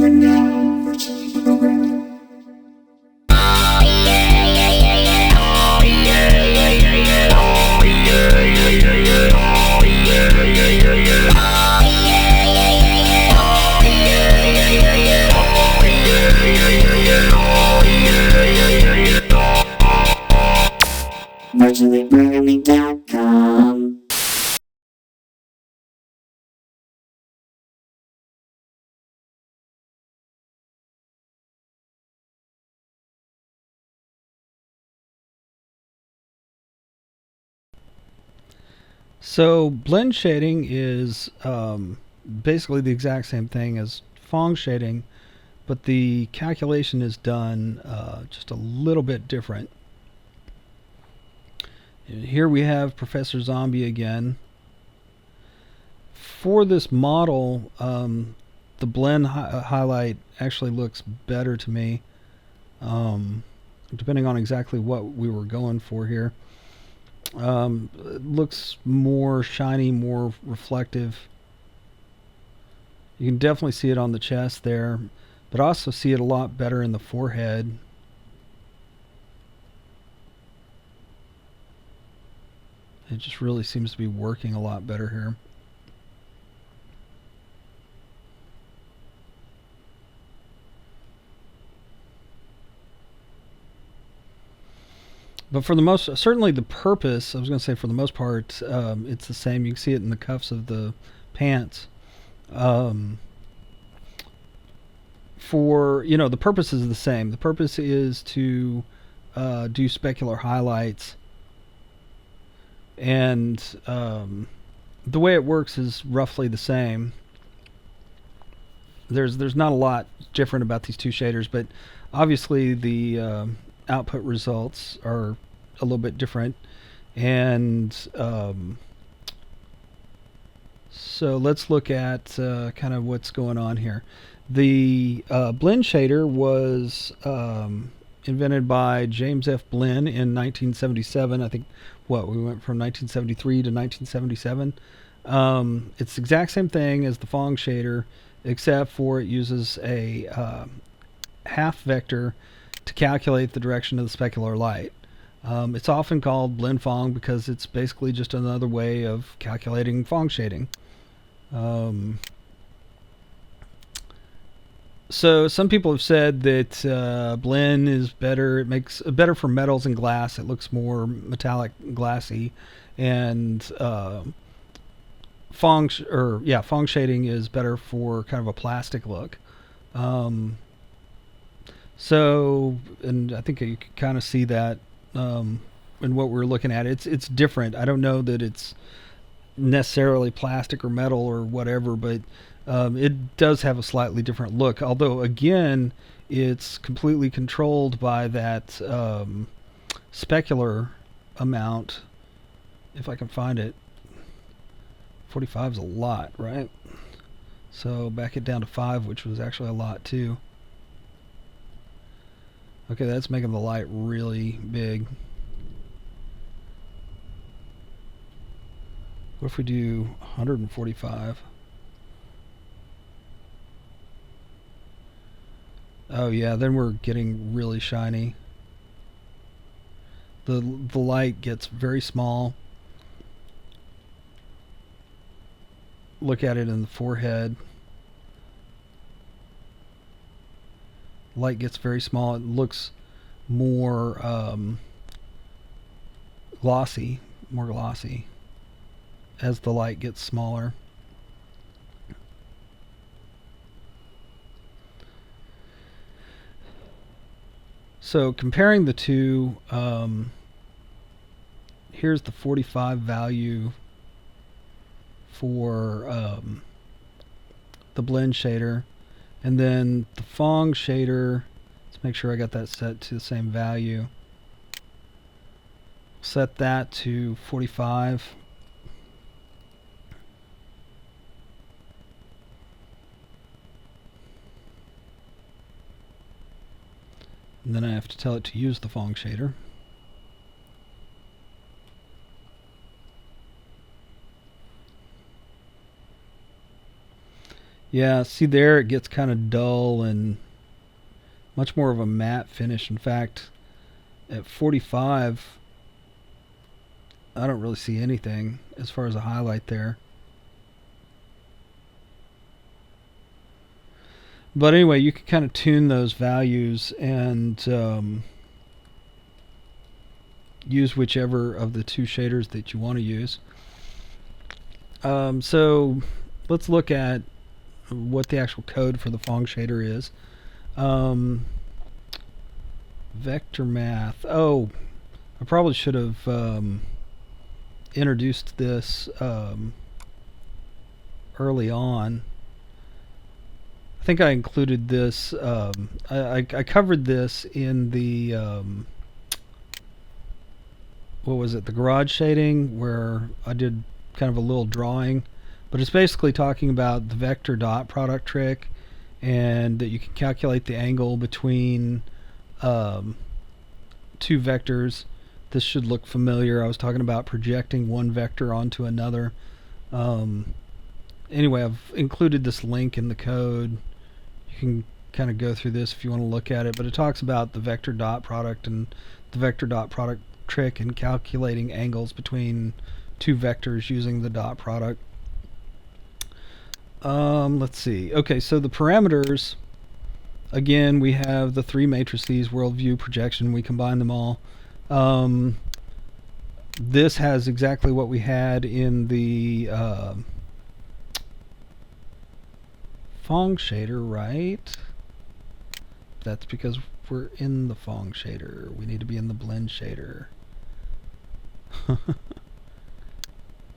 now, virtually programming. VirtuallyProgramming.com. So blend shading is basically the exact same thing as Phong shading, but the calculation is done just a little bit different. Here we have Professor Zombie again. For this model, the blend highlight actually looks better to me, depending on exactly what we were going for here. It looks more shiny, more reflective. You can definitely see it on the chest there, but also see it a lot better in the forehead. It just really seems to be working a lot better here. But for the most, certainly the purpose, I was going to say for the most part, it's the same. You can see it in the cuffs of the pants. For, you know, the purpose is the same. The purpose is to do specular highlights. And the way it works is roughly the same. There's not a lot different about these two shaders, but obviously the output results are a little bit different. And so let's look at kind of what's going on here. The blend shader was invented by James F. Blinn in 1977. I think we went from 1973 to 1977. It's the exact same thing as the Phong shader, except for it uses a half vector to calculate the direction of the specular light. It's often called blinn-phong because it's basically just another way of calculating Phong shading. So some people have said that blend is better. It makes better for metals and glass. It looks more metallic, glassy, and Phong shading is better for kind of a plastic look. So, and I think you can kind of see that in what we're looking at. It's different. I don't know that it's necessarily plastic or metal or whatever, but it does have a slightly different look. Although, again, it's completely controlled by that specular amount. If I can find it. 45 is a lot, right? So back it down to 5, which was actually a lot too. Okay, that's making the light really big. What if we do 145? Oh yeah, then we're getting really shiny. The light gets very small. Look at it in the forehead. Light gets very small. It looks more glossy as the light gets smaller. So comparing the two, here's the 45 value for the blend shader, and then the Phong shader. Let's make sure I got that set to the same value. Set that to 45. And then I have to tell it to use the Phong shader. Yeah, see there it gets kind of dull and much more of a matte finish. In fact, at 45, I don't really see anything as far as a highlight there. But anyway, you can kind of tune those values and use whichever of the two shaders that you want to use. So let's look at what the actual code for the Phong shader is. Vector math. Oh, I probably should have introduced this early on. I think I included this. I covered this in the what was it? The garage shading, where I did kind of a little drawing, but it's basically talking about the vector dot product trick, and that you can calculate the angle between two vectors. This should look familiar. I was talking about projecting one vector onto another. Anyway, I've included this link in the code. You can kind of go through this if you want to look at it, but it talks about the vector dot product and the vector dot product trick and calculating angles between two vectors using the dot product. Let's see. Okay, so the parameters, again, we have the three matrices, worldview, projection. We combine them all. This has exactly what we had in the Phong shader, right? That's because we're in the Phong shader. We need to be in the blinn shader.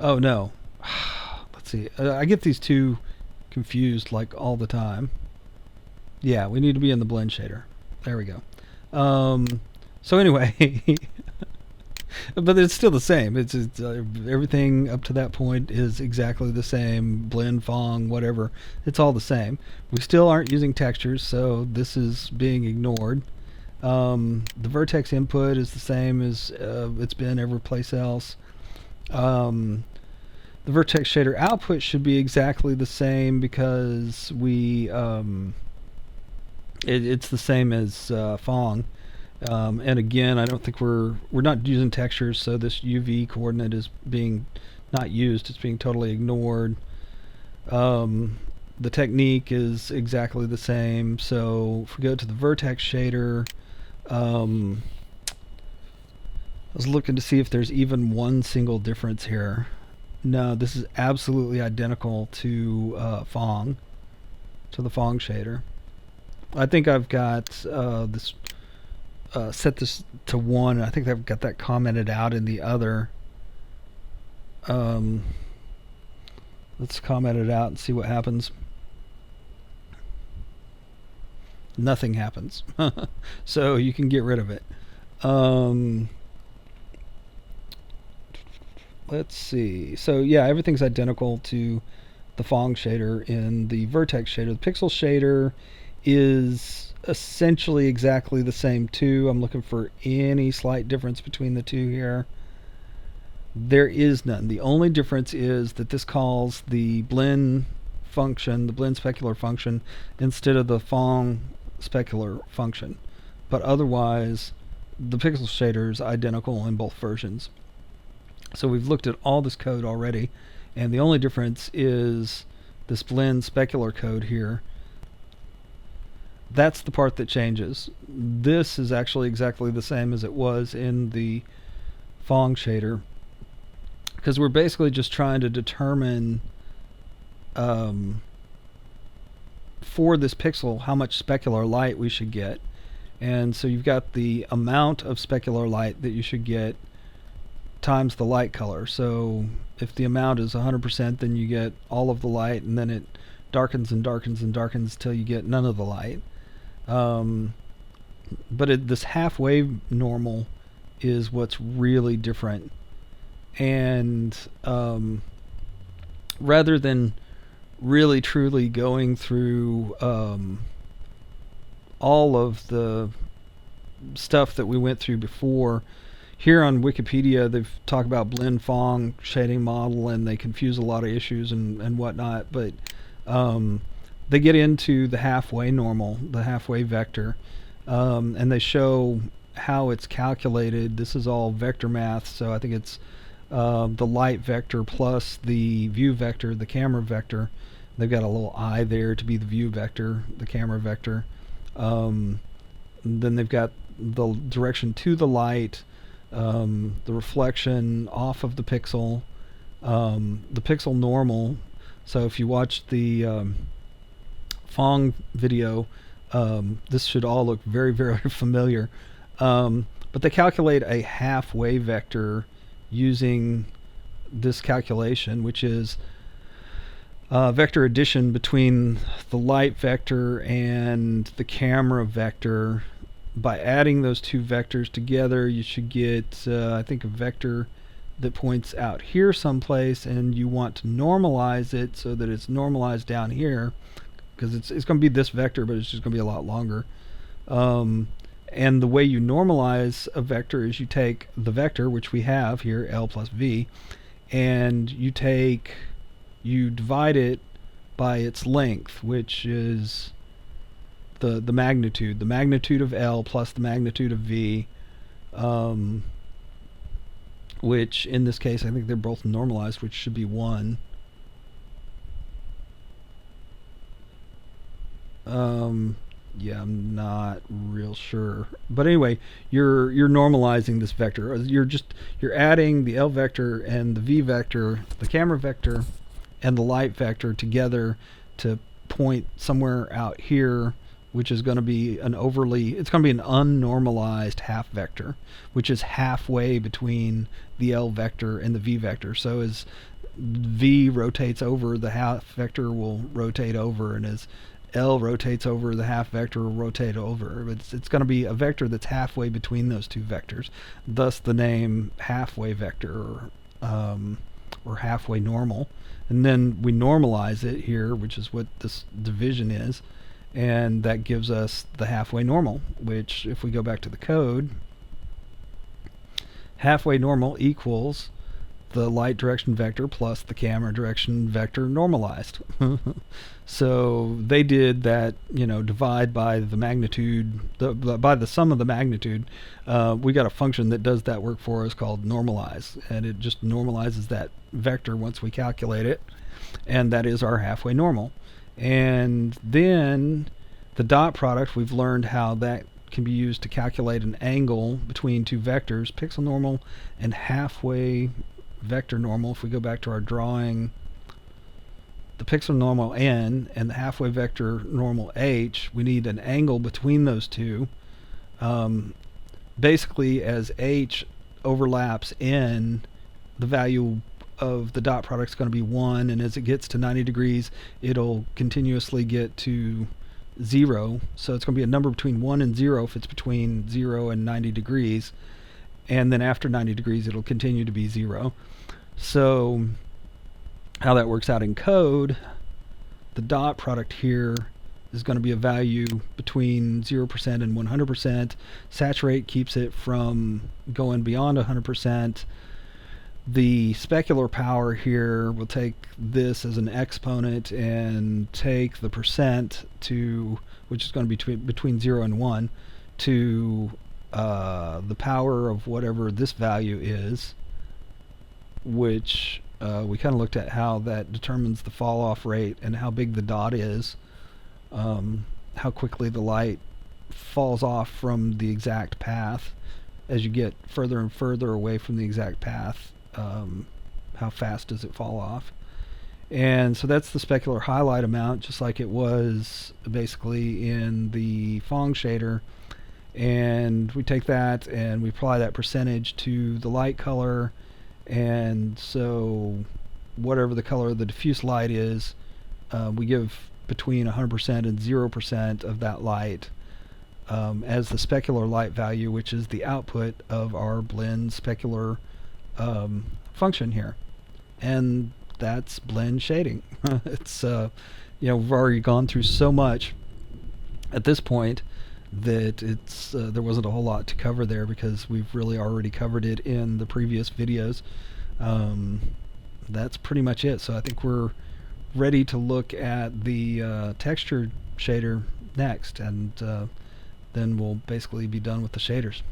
Oh no. Let's see. I get these two confused like all the time. Yeah, we need to be in the blinn shader. There we go. So anyway, but it's still the same. It's everything up to that point is exactly the same. Blinn-phong, whatever. It's all the same. We still aren't using textures, so this is being ignored. The vertex input is the same as it's been every place else. The vertex shader output should be exactly the same because we it's the same as Phong. And again, I don't think we're not using textures, so this UV coordinate is being not used. It's being totally ignored. The technique is exactly the same. So if we go to the vertex shader, I was looking to see if there's even one single difference here. No, this is absolutely identical to Phong, to the Phong shader. I think I've got this set this to 1. I think I've got that commented out in the other. Let's comment it out and see what happens. Nothing happens. So you can get rid of it. Let's see. So yeah, everything's identical to the Phong shader in the vertex shader. The pixel shader is essentially exactly the same too. I'm looking for any slight difference between the two here. There is none. The only difference is that this calls the blinn function, the blinn specular function, instead of the Phong specular function. But otherwise, the pixel shader is identical in both versions. So we've looked at all this code already, and the only difference is this blinn specular code here. That's the part that changes. This is actually exactly the same as it was in the Phong shader, because we're basically just trying to determine for this pixel how much specular light we should get. And so you've got the amount of specular light that you should get times the light color. So if the amount is 100%, then you get all of the light, and then it darkens and darkens and darkens till you get none of the light. But this halfway normal is what's really different. And rather than really truly going through all of the stuff that we went through before, here on Wikipedia they've talked about blinn-phong shading model, and they confuse a lot of issues and whatnot, but they get into the halfway normal, the halfway vector, and they show how it's calculated. This is all vector math, so I think it's the light vector plus the view vector, the camera vector. They've got a little eye there to be the view vector, the camera vector. Then they've got the direction to the light, the reflection off of the pixel normal. So if you watch the Phong video, this should all look very, very familiar. But they calculate a halfway vector using this calculation, which is vector addition between the light vector and the camera vector. By adding those two vectors together, you should get, I think, a vector that points out here someplace, and you want to normalize it so that it's normalized down here, because it's going to be this vector, but it's just going to be a lot longer. And the way you normalize a vector is you take the vector, which we have here, L plus V, and you divide it by its length, which is the magnitude of L plus the magnitude of V, which in this case I think they're both normalized, which should be 1. Yeah, I'm not real sure, but anyway, you're normalizing this vector. You're adding the L vector and the V vector, the camera vector and the light vector together to point somewhere out here, which is going to be an unnormalized half vector, which is halfway between the L vector and the V vector. So as V rotates over, the half vector will rotate over, and as L rotates over, the half vector will rotate over. It's going to be a vector that's halfway between those two vectors, thus the name halfway vector, or halfway normal. And then we normalize it here, which is what this division is, and that gives us the halfway normal, which, if we go back to the code, halfway normal equals the light direction vector plus the camera direction vector normalized. So they did that, divide by the magnitude, by the sum of the magnitude. We got a function that does that work for us called normalize, and it just normalizes that vector once we calculate it, and that is our halfway normal. And then the dot product, we've learned how that can be used to calculate an angle between two vectors, pixel normal and halfway vector normal. If we go back to our drawing, the pixel normal N and the halfway vector normal H, we need an angle between those two. Basically, as H overlaps N, the value of the dot product is going to be 1, and as it gets to 90 degrees, it'll continuously get to 0. So it's going to be a number between 1 and 0 if it's between 0 and 90 degrees. And then after 90 degrees, it'll continue to be 0. So how that works out in code, the dot product here is going to be a value between 0% and 100%. Saturate keeps it from going beyond 100%. The specular power here will take this as an exponent and take the percent to, which is going to be between 0 and 1, to the power of whatever this value is, which we kind of looked at how that determines the fall off rate and how big the dot is, how quickly the light falls off from the exact path as you get further and further away from the exact path. How fast does it fall off? And so that's the specular highlight amount, just like it was basically in the Phong shader. And we take that and we apply that percentage to the light color, and so whatever the color of the diffuse light is, we give between 100% and 0% of that light as the specular light value, which is the output of our blend specular function here. And that's blend shading. It's we've already gone through so much at this point that it's there wasn't a whole lot to cover there, because we've really already covered it in the previous videos. That's pretty much it. So I think we're ready to look at the texture shader next, and then we'll basically be done with the shaders.